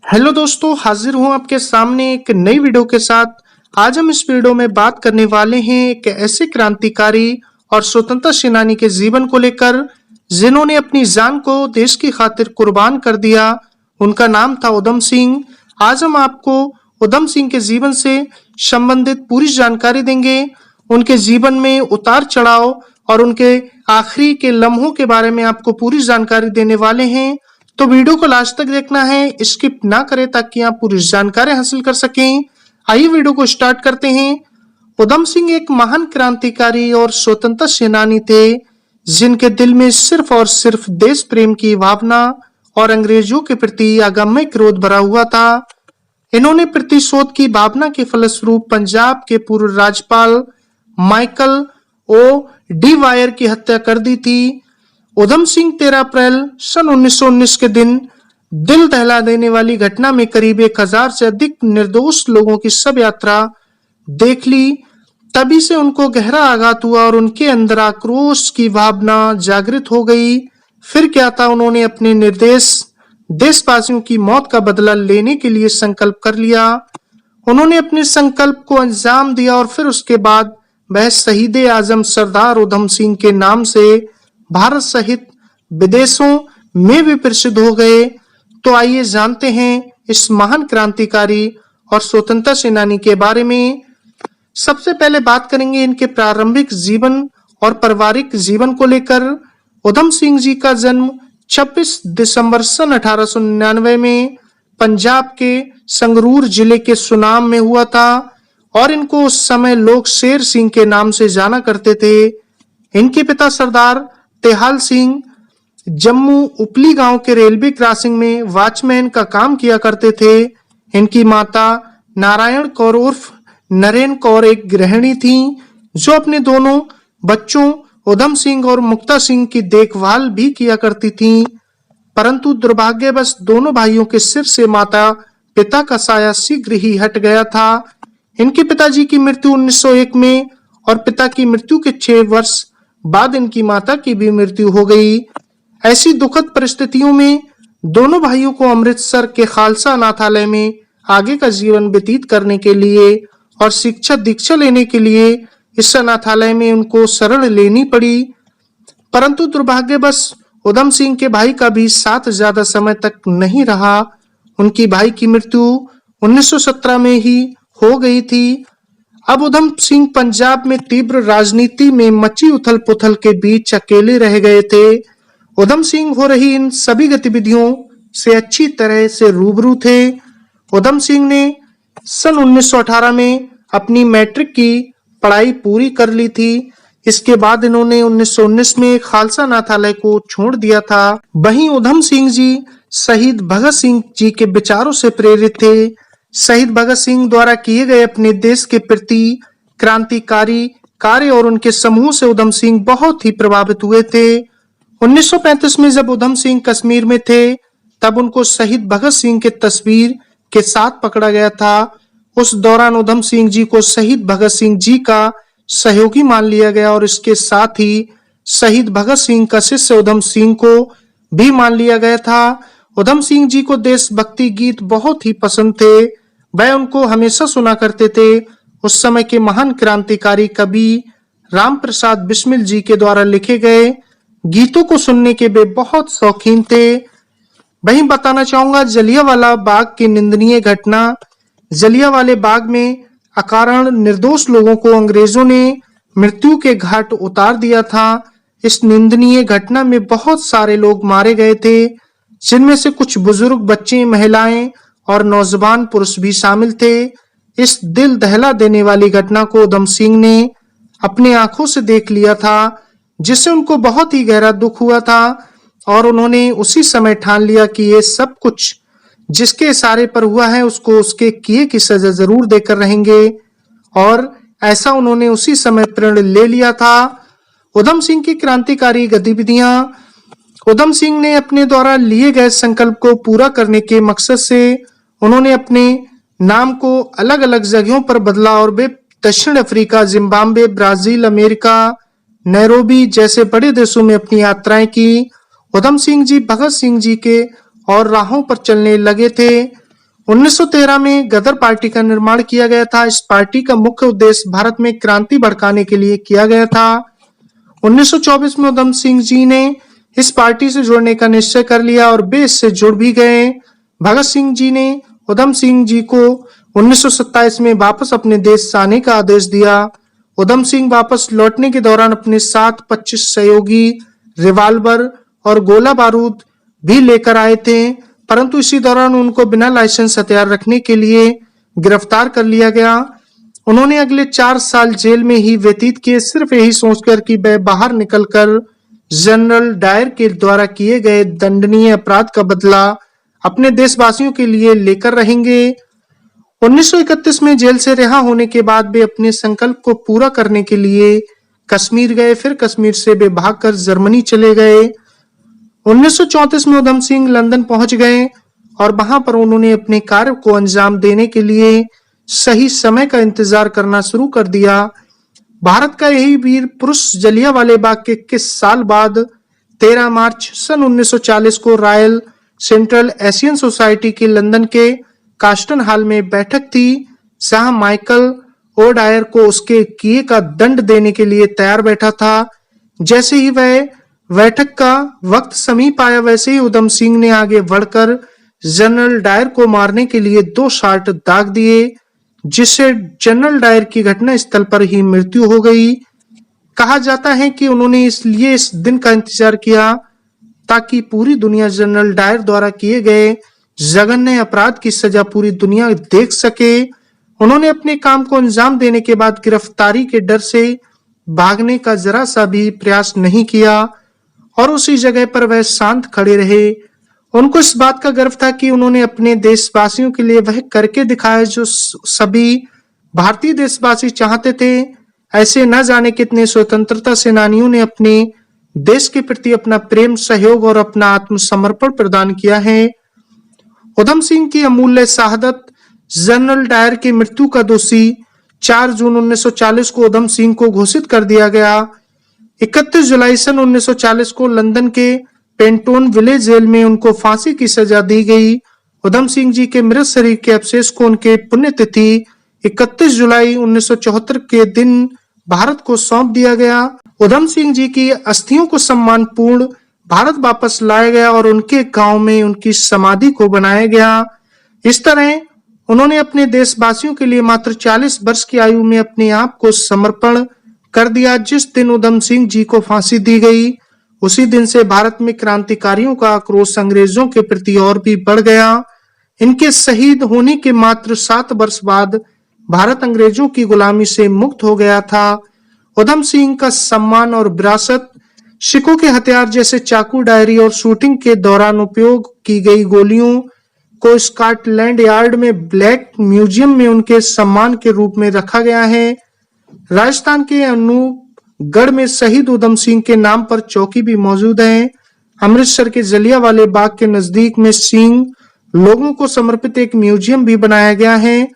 Hello दोस्तों, हाजिर हूँ आपके सामने एक नई वीडियो के साथ। आज हम इस वीडियो में बात करने वाले हैं एक ऐसे क्रांतिकारी और स्वतंत्रता सेनानी के जीवन को लेकर जिन्होंने अपनी जान को देश की खातिर कुर्बान कर दिया। उनका नाम था उधम सिंह। आज हम आपको उधम सिंह के जीवन से संबंधित पूरी जानकारी देंगे। उनके जीवन में उतार चढ़ाव और उनके आखिरी के लम्हों के बारे में आपको पूरी जानकारी देने वाले हैं। तो वीडियो को लास्ट तक देखना है, स्किप ना करें ताकि आप पूरी जानकारी हासिल कर सकें। आइए वीडियो को स्टार्ट करते हैं। उधम सिंह एक महान क्रांतिकारी और स्वतंत्रता सेनानी थे जिनके दिल में सिर्फ और सिर्फ देश प्रेम की भावना और अंग्रेजों के प्रति अगम्य क्रोध भरा हुआ था। इन्होंने प्रतिशोध की भावना के फलस्वरूप पंजाब के पूर्व राज्यपाल माइकल ओ डिवायर की हत्या कर दी थी। उधम सिंह 13 अप्रैल सन 1919 के दिन दिल दहला देने वाली घटना में करीब 1000 से अधिक निर्दोष लोगों की शव यात्रा देख ली। तभी से उनको गहरा आघात हुआ और उनके अंदर आक्रोश की भावना जागृत हो गई। फिर क्या था, उन्होंने अपने निर्देश देशवासियों की मौत का बदला लेने के लिए संकल्प कर लिया। उन्होंने अपने संकल्प को अंजाम दिया और फिर उसके बाद वह शहीद आजम सरदार उधम सिंह के नाम से भारत सहित विदेशों में भी प्रसिद्ध हो गए। तो आइए जानते हैं इस महान क्रांतिकारी और स्वतंत्रता सेनानी के बारे में। सबसे पहले बात करेंगे इनके प्रारंभिक जीवन और पारिवारिक जीवन को लेकर। उधम सिंह जी का जन्म 26 दिसंबर सन 1899 में पंजाब के संगरूर जिले के सुनाम में हुआ था और इनको उस समय लोग शेर सिंह के नाम से जाना करते थे। इनके पिता सरदार तेहाल सिंह जम्मू उपली गांव के रेलवे क्रॉसिंग में वॉचमैन का काम किया करते थे। इनकी माता नारायण कौर उर्फ नरेन कौर एक गृहिणी थी जो अपने दोनों बच्चों उधम सिंह और मुक्ता सिंह की देखभाल भी किया करती थी। परंतु दुर्भाग्यवश दोनों भाइयों के सिर से माता पिता का साया शीघ्र ही हट गया था। इनके पिताजी की मृत्यु 1901 में और पिता की मृत्यु के 6 वर्ष बाद इनकी माता की भी मृत्यु हो गई। ऐसी दुखद परिस्थितियों में दोनों भाइयों को अमृतसर के खालसा अनाथालय में आगे का जीवन व्यतीत करने के लिए और शिक्षा दीक्षा लेने के लिए इस अनाथालय में उनको शरण लेनी पड़ी। परंतु दुर्भाग्यवश उधम सिंह के भाई का भी साथ ज्यादा समय तक नहीं रहा। उनकी भाई की मृत्यु 1917 में ही हो गई थी। अब उधम सिंह पंजाब में तीव्र राजनीति में मची उथल पुथल के बीच अकेले रह गए थे। उधम सिंह हो रही इन सभी गतिविधियों से अच्छी तरह से रूबरू थे। उधम सिंह ने सन 1918 में अपनी मैट्रिक की पढ़ाई पूरी कर ली थी। इसके बाद इन्होंने 1919 में खालसा अनाथालय को छोड़ दिया था। वहीं उधम सिंह जी शहीद भगत सिंह जी के विचारों से प्रेरित थे। शहीद भगत सिंह द्वारा किए गए अपने देश के प्रति क्रांतिकारी कार्य और उनके समूह से उधम सिंह बहुत ही प्रभावित हुए थे। 1935 में जब उधम सिंह कश्मीर में थे तब उनको शहीद भगत सिंह के तस्वीर के साथ पकड़ा गया था। उस दौरान उधम सिंह जी को शहीद भगत सिंह जी का सहयोगी मान लिया गया और इसके साथ ही शहीद भगत सिंह का शिष्य उधम सिंह को भी मान लिया गया था। उधम सिंह जी को देशभक्ति गीत बहुत ही पसंद थे। वह उनको हमेशा सुना करते थे। उस समय के महान क्रांतिकारी कवि राम प्रसाद बिस्मिल जी के द्वारा लिखे गए गीतों को सुनने के वे बहुत शौकीन थे। वहीं बताना चाहूंगा जलियांवाला बाग की निंदनीय घटना। जलियांवाले बाग में अकारण निर्दोष लोगों को अंग्रेजों ने मृत्यु के घाट उतार दिया था। इस निंदनीय घटना में बहुत सारे लोग मारे गए थे जिनमें से कुछ बुजुर्ग, बच्चे, महिलाएं और नौजवान पुरुष भी शामिल थे। इस दिल दहला देने वाली घटना को उधम सिंह ने अपनी आंखों से देख लिया था जिससे उनको बहुत ही गहरा दुख हुआ था और उन्होंने उसी समय ठान लिया कि ये सब कुछ जिसके इशारे पर हुआ है उसको उसके किए की सजा जरूर देकर रहेंगे और ऐसा उन्होंने उसी समय प्रण ले लिया था। उधम सिंह की क्रांतिकारी गतिविधियां। उधम सिंह ने अपने द्वारा लिए गए संकल्प को पूरा करने के मकसद से उन्होंने अपने नाम को अलग अलग जगहों पर बदला और वे दक्षिण Africa, Zimbabwe, Brazil, America, Nairobi जैसे बड़े देशों में अपनी यात्राएं की। उधम सिंह जी भगत सिंह जी के और राहों पर चलने लगे थे। 1913 में गदर पार्टी का निर्माण किया गया था। इस पार्टी का मुख्य उद्देश्य भारत में क्रांति भड़काने के लिए किया गया था। 1924 में उधम सिंह जी ने इस पार्टी से जुड़ने का निश्चय कर लिया और वे इससे जुड़ भी गए। भगत सिंह जी ने उधम सिंह जी को 1927 में वापस अपने देश आने का आदेश दिया। उधम सिंह वापस लौटने के दौरान अपने साथ 25 सहयोगी, रिवाल्वर और गोला बारूद भी लेकर आए थे, परंतु इसी दौरान उनको बिना लाइसेंस हथियार रखने के लिए गिरफ्तार कर लिया गया। उन्होंने अगले 4 साल जेल में ही व्यतीत किए, सिर्फ यही सोचकर कि वे बाहर निकलकर जनरल डायर के द्वारा किए गए दंडनीय अपराध का बदला अपने देशवासियों के लिए लेकर रहेंगे। 1931 में जेल से रिहा होने के बाद वे अपने संकल्प को पूरा करने के लिए कश्मीर गए। फिर कश्मीर से वे भागकर जर्मनी चले गए। 1934 में उधम सिंह लंदन पहुंच गए और वहां पर उन्होंने अपने कार्य को अंजाम देने के लिए सही समय का इंतजार करना शुरू कर दिया। भारत का यही वीर पुरुष जलियांवाला बाग के 21 साल बाद 13 मार्च सन 1940 को रॉयल सेंट्रल एशियन सोसाइटी की लंदन के कास्टन हॉल में बैठक थी, जहां माइकल ओ डायर को उसके किए का दंड देने के लिए तैयार बैठा था। जैसे ही वह बैठक का वक्त समीप आया, वैसे ही उधम सिंह ने आगे बढ़कर जनरल डायर को मारने के लिए 2 शॉट दाग दिए, जिससे जनरल डायर की घटना स्थल पर ही मृत्यु हो गई। कहा जाता है कि उन्होंने इसलिए इस दिन का इंतजार किया ताकि पूरी दुनिया जनरल डायर द्वारा किए गए जघन्य अपराध की सजा पूरी दुनिया देख सके। उन्होंने अपने काम को अंजाम देने के बाद गिरफ्तारी के डर से भागने का जरा सा भी प्रयास नहीं किया और उसी जगह पर वह शांत खड़े रहे। उनको इस बात का गर्व था कि उन्होंने अपने देशवासियों के लिए वह करके दिखाया जो सभी भारतीय देशवासी चाहते थे। ऐसे न जाने कितने स्वतंत्रता सेनानियों ने अपने देश के प्रति अपना प्रेम, सहयोग और अपना आत्मसमर्पण प्रदान किया है। उधम सिंह की अमूल्य शहादत, जनरल डायर की मृत्यु का दोषी 4 जून 1940 को उधम सिंह को घोषित कर दिया गया। 31 जुलाई सन 1940 को लंदन के पेंटोन विलेज जेल में उनको फांसी की सजा दी गई। उधम सिंह जी के मृत शरीर के अवशेष को उनके पुण्यतिथि 31 जुलाई 1974 के दिन भारत को सौंप दिया गया। उधम सिंह जी की अस्थियों को सम्मानपूर्ण भारत वापस लाया गया और उनके गांव में उनकी समाधि को बनाया गया। इस तरह उन्होंने अपने देशवासियों के लिए मात्र 40 वर्ष की आयु में अपने आप को समर्पण कर दिया। जिस दिन उधम सिंह जी को फांसी दी गई, उसी दिन से भारत में क्रांतिकारियों का आक्रोश अंग्रेजों के प्रति और भी बढ़ गया। इनके शहीद होने के मात्र 7 वर्ष बाद भारत अंग्रेजों की गुलामी से मुक्त हो गया था। उधम सिंह का सम्मान और विरासत, सिखों के हथियार जैसे चाकू, डायरी और शूटिंग के दौरान उपयोग की गई गोलियों को स्कॉटलैंड यार्ड में ब्लैक म्यूजियम में उनके सम्मान के रूप में रखा गया है। राजस्थान के अनूपगढ़ में शहीद उधम सिंह के नाम पर चौकी भी मौजूद है। अमृतसर के जलियांवाले बाग के नजदीक में सिंह लोगों को समर्पित एक म्यूजियम भी बनाया गया है।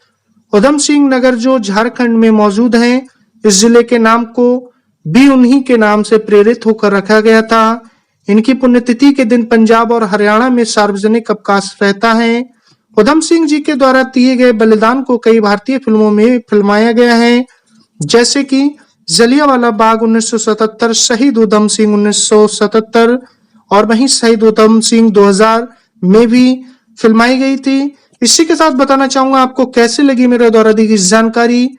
उधम सिंह नगर जो झारखंड में मौजूद है, इस जिले के नाम को भी उन्हीं के नाम से प्रेरित होकर रखा गया था। इनकी पुण्यतिथि के दिन पंजाब और हरियाणा में सार्वजनिक अवकाश रहता है। उधम सिंह जी के द्वारा दिए गए बलिदान को कई भारतीय फिल्मों में फिल्माया गया है, जैसे कि जलियांवाला बाग 1977, शहीद उधम सिंह 1977 और वहीं शहीद उधम सिंह 2000 में भी फिल्माई गई थी। इसी के साथ बताना चाहूंगा आपको कैसे लगी मेरे द्वारा दी गई जानकारी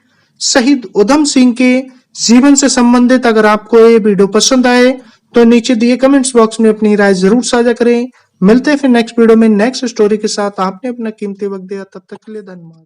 शहीद उधम सिंह के जीवन से संबंधित। अगर आपको ये वीडियो पसंद आए तो नीचे दिए कमेंट्स बॉक्स में अपनी राय जरूर साझा करें। मिलते हैं फिर नेक्स्ट वीडियो में नेक्स्ट स्टोरी के साथ। आपने अपना कीमती वक्त दिया, तब तक के लिए धन्यवाद।